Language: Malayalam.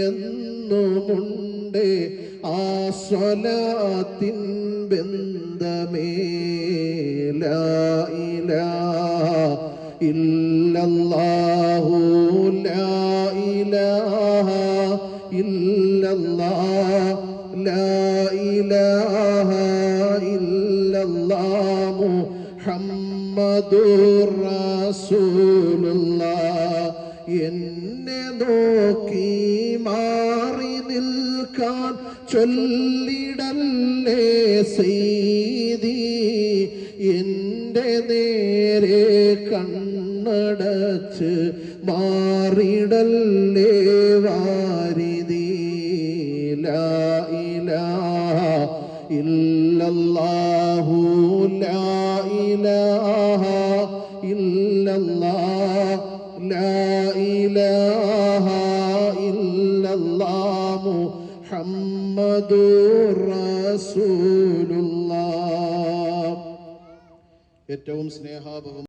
എന്നുമുണ്ട് ആ സ്വലാത്തിൻ ബന്ധമേ. ലാ ഇലാഹ ഇല്ലല്ലാഹു ലാ ഇലാഹ ഇല്ലല്ലാഹ് ലാ ഇലാഹ ഇല്ലല്ലാഹു മുഹമ്മദുർ റസൂലുള്ളാഹ്. എന്നെ നോക്കി മാറി നിൽക്കാൻ ചൊല്ലിടല്ലേ സയ്യിദി, എൻ്റെ നേരെ കണ്ണടച്ച് മാറിടല്ലേ വാരിദി. ലാ ഇലാഹ ഇല്ലല്ലാഹു ലാ ഇലാഹ ഇല്ലല്ലാഹ് ലാ ഇലാഹ ഇല്ലല്ലാഹു മുഹമ്മദുർ റസൂലുള്ളാഹ്. ഏറ്റവും സ്നേഹാഭവം